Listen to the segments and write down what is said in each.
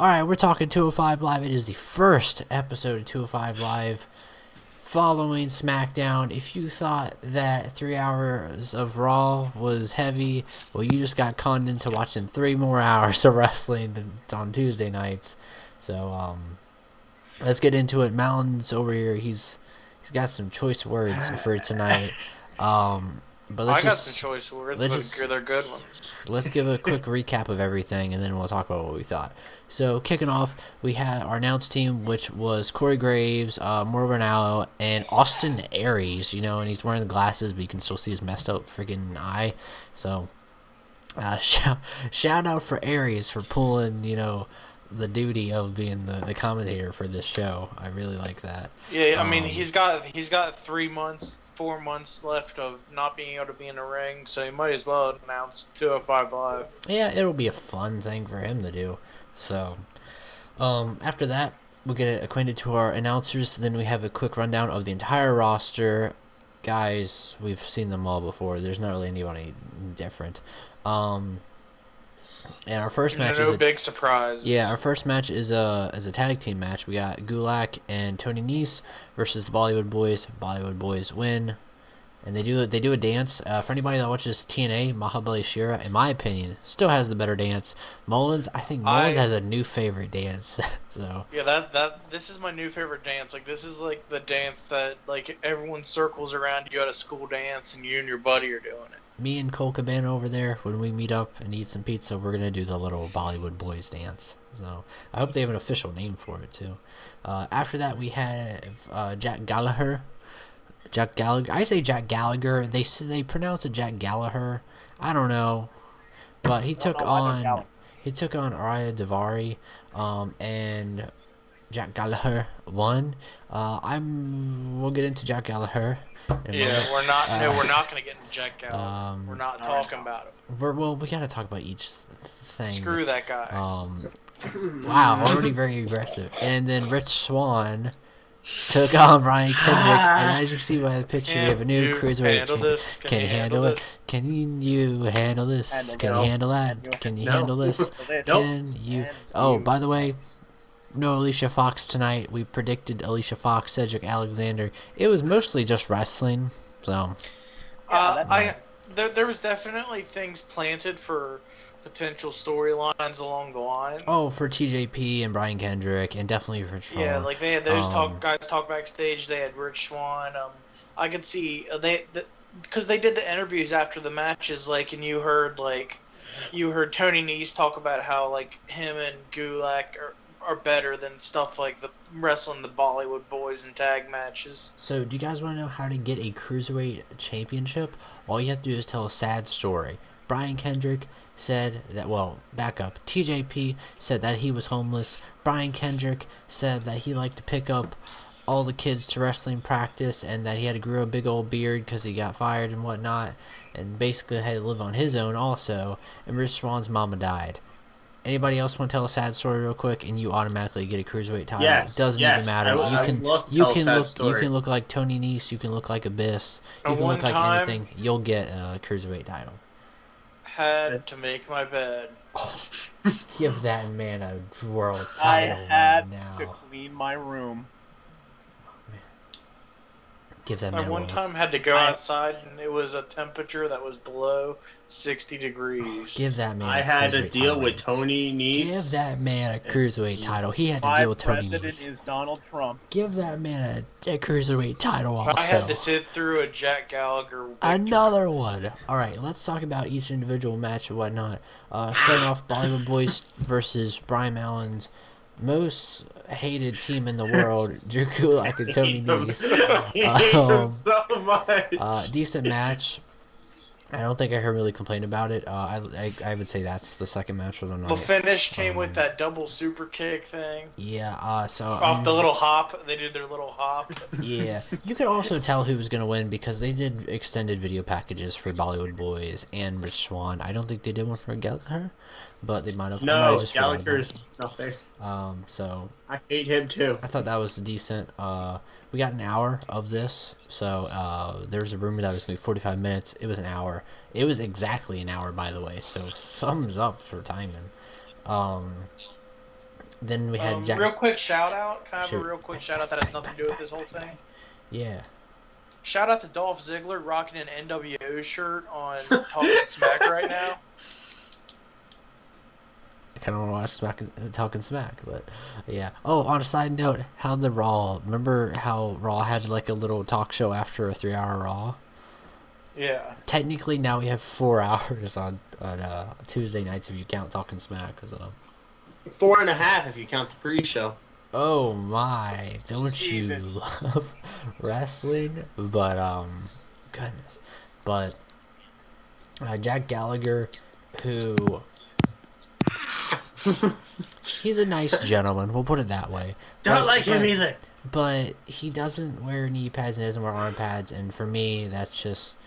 Alright, we're talking 205 Live. It is the first episode of 205 Live following SmackDown. If you thought that 3 hours of Raw was heavy, well, you just got conned into watching 3 more hours of wrestling on Tuesday nights. So, let's get into it. Mountain's over here. He's got some choice words for tonight. But I got some choice words, but they're good ones. Let's give a quick recap of everything, and then we'll talk about what we thought. So, kicking off, we had our announced team, which was Corey Graves, Mauro Ranallo, and Austin Aries. And he's wearing the glasses, but you can still see his messed up freaking eye. So, shout out for Aries for pulling, the duty of being the commentator for this show. I really like that. Yeah, I mean he's got 3 months, 4 months left of not being able to be in the ring, so he might as well announce 205 Live. Yeah, it'll be a fun thing for him to do. So, after that, we'll get acquainted to our announcers. Then we have a quick rundown of the entire roster. Guys, we've seen them all before. There's not really anybody different. And our first match is big surprise. Yeah, our first match is a tag team match. We got Gulak and Tony Nese versus the Bollywood Boys. Bollywood Boys win, and they do a dance. For anybody that watches TNA, Mahabali Shira, in my opinion, still has the better dance. I think Mullins has a new favorite dance. So yeah, this is my new favorite dance. Like, this is like the dance that like everyone circles around you at a school dance, and you and your buddy are doing it. Me and Cole Cabana over there, when we meet up and eat some pizza, we're going to do the little Bollywood Boys dance. So I hope they have an official name for it, too. After that, we have Jack Gallagher. Jack Gallagher. I say Jack Gallagher. They pronounce it Jack Gallagher. I don't know. But he took on Araya Davari, and Jack Gallagher won. We'll get into Jack Gallagher. Yeah, we're not going to get into Jack Gallagher. We're not talking about him. We got to talk about each thing. Screw that guy. Wow, already very aggressive. And then Rich Swann took on Brian Kendrick, and as you see by the picture, we have a new cruiserweight champion. Can you handle it? Can you handle this? Can you handle that? Can you handle this? Can you? Oh, by the way, no Alicia Fox tonight. We predicted Alicia Fox, Cedric Alexander. It was mostly just wrestling, so. There was definitely things planted for potential storylines along the line. Oh, for TJP and Brian Kendrick, and definitely for Tron. Yeah, like they had those guys talk backstage. They had Rich Swann. I could see because they did the interviews after the matches, like, and you heard Tony Nese talk about how like him and Gulak are better than stuff like the wrestling the Bollywood Boys in tag matches. So, do you guys want to know how to get a Cruiserweight Championship? All you have to do is tell a sad story. Brian Kendrick said that, back up. TJP said that he was homeless. Brian Kendrick said that he liked to pick up all the kids to wrestling practice and that he had to grow a big old beard because he got fired and whatnot, and basically had to live on his own also, and Rich Swann's mama died. Anybody else want to tell a sad story real quick, and you automatically get a cruiserweight title? Yes, it doesn't even matter. You can look like Tony Nese. You can look like Abyss. You can look like anything. You'll get a cruiserweight title. Had to make my bed. Give that man a world title I had now. to clean my room. Give that I man one time had to go outside, and it was a temperature that was below 60 degrees. Give that man. I had to deal with Tony Nese. Give that man a cruiserweight title. He had to deal with Tony Nese. My president is Donald Trump. Give that man a cruiserweight title also. I had to sit through a Jack Gallagher victory. Another one. All right, let's talk about each individual match and whatnot. Starting off, Bollywood Boys versus Brian Allen's most hated team in the world, Drew Gulak and Tony Nese. So much. Decent match. I don't think I heard really complain about it. I would say that's the second match of the night. The finish came with that double super kick thing. Yeah, so... Off the little hop. They did their little hop. Yeah. You could also tell who was going to win because they did extended video packages for Bollywood Boys and Rich Swann. I don't think they did one for Gallagher, but they might have. No, Gallagher's nothing. So... I hate him too. I thought that was decent. We got an hour of this, so there's a rumor that it was going to be 45 minutes. It was an hour. It was exactly an hour, by the way, so thumbs up for timing. Then we had Jack. Real quick shout out. Can I have a Shoot. real quick shout out that has nothing to do with this whole thing? Yeah. Shout out to Dolph Ziggler rocking an NWO shirt on Talking Smack right now. I kind of want to watch Talking Smack, but yeah. Oh, on a side note, how the Raw? Remember how Raw had like a little talk show after a 3-hour Raw? Yeah. Technically, now we have 4 hours on Tuesday nights if you count Talking Smack. So. 4.5 if you count the pre-show. Oh my! Don't you love wrestling? But goodness. But Jack Gallagher, who he's a nice gentleman. We'll put it that way. Don't like him either. But he doesn't wear knee pads and doesn't wear arm pads, and for me, that's just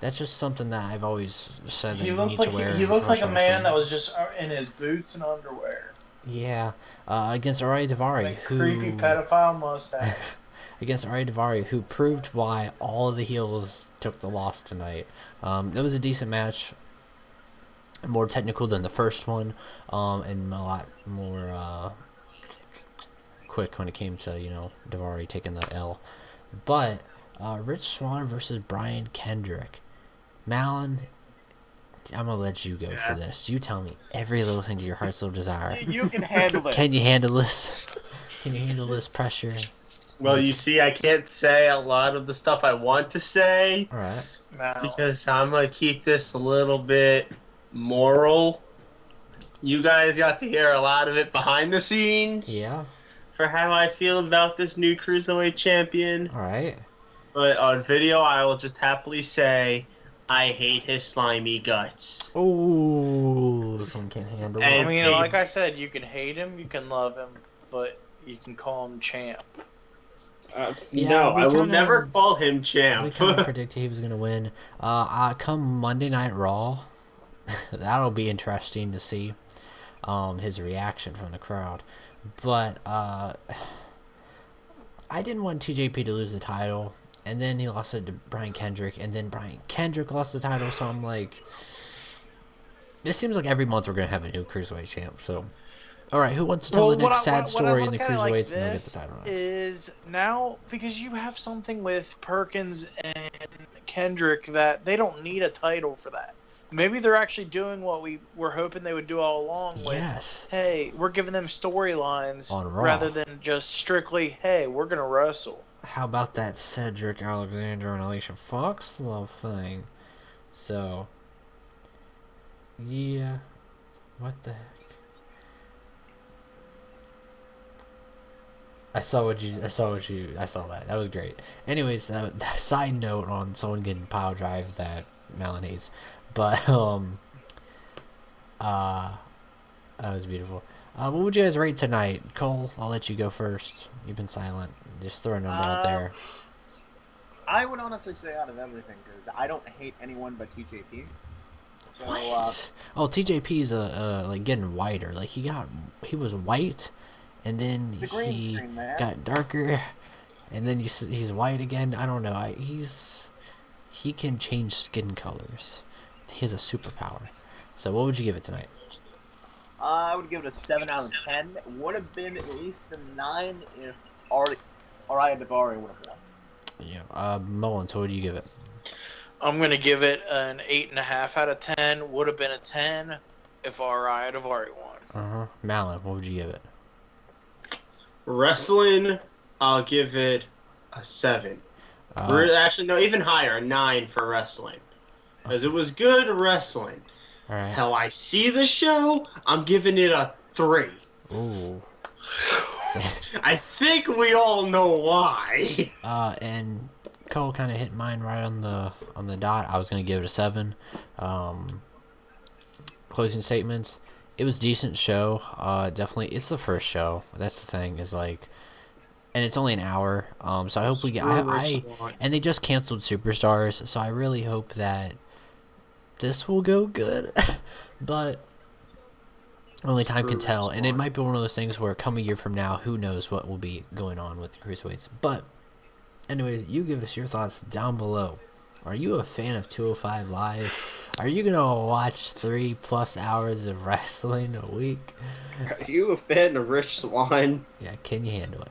something that I've always said that you need to wear. He looked like a man that was just in his boots and underwear. Yeah, against Ari Daivari, who creepy pedophile mustache. Against Ari Daivari, who proved why all of the heels took the loss tonight. It was a decent match, more technical than the first one, and a lot more quick when it came to Daivari taking the L. But Rich Swann versus Brian Kendrick, Malin. I'm gonna let you go for this. You tell me every little thing to your heart's little desire. You can handle it. Can you handle this? Can you handle this pressure? Well, you see, I can't say a lot of the stuff I want to say. All right. Because I'm gonna keep this a little bit moral. You guys got to hear a lot of it behind the scenes. Yeah. For how I feel about this new Cruiserweight champion. All right. But on video, I will just happily say, I hate his slimy guts. Oh, this one can't handle it. I mean, like I said, you can hate him, you can love him, but you can call him champ. No, I will never call him champ. We kind of predicted he was going to win. Come Monday Night Raw, that'll be interesting to see his reaction from the crowd. But I didn't want TJP to lose the title. And then he lost it to Brian Kendrick, and then Brian Kendrick lost the title, so I'm like, this seems like every month we're going to have a new Cruiserweight champ, so. Alright, who wants to tell the next sad story in the Cruiserweights and they'll get the title next? Is now, because you have something with Perkins and Kendrick that they don't need a title for that. Maybe they're actually doing what we were hoping they would do all along with, yes. Hey, we're giving them storylines rather than just strictly, hey, we're going to wrestle. How about that Cedric Alexander and Alicia Fox love thing? So, yeah. What the heck? I saw that. That was great. Anyways, that side note on someone getting pile drives that Malin hates. But, that was beautiful. What would you guys rate tonight? Cole, I'll let you go first. You've been silent. Just throw a number out there. I would honestly say out of everything, because I don't hate anyone but TJP. So, What? TJP is like getting whiter. Like he was white, and then he got darker, and then he's white again. I don't know. He can change skin colors. He has a superpower. So what would you give it tonight? I would give it a 7 out of 10. It would have been at least a 9 if Araya Davari would have won. Yeah. Mullins, what would you give it? I'm going to give it an 8.5 out of 10. Would have been a 10 if Araya Davari won. Malin, what would you give it? Wrestling, I'll give it a 7. Actually, no, even higher, a 9 for wrestling. Because it was good wrestling. All right. How I see the show, I'm giving it a 3. Ooh. I think we all know why. And Cole kind of hit mine right on the dot. I was gonna give it a 7. Closing statements. It was a decent show. Definitely, it's the first show. That's the thing. Is like, and it's only an hour. So I hope we get. And they just canceled Superstars, so I really hope that this will go good. But only time can tell, and it might be one of those things where come a year from now, who knows what will be going on with the Cruiserweights. But anyways, you give us your thoughts down below. Are you a fan of 205 Live? Are you gonna watch 3+ hours of wrestling a week? Are you a fan of Rich Swan? Yeah, can you handle it?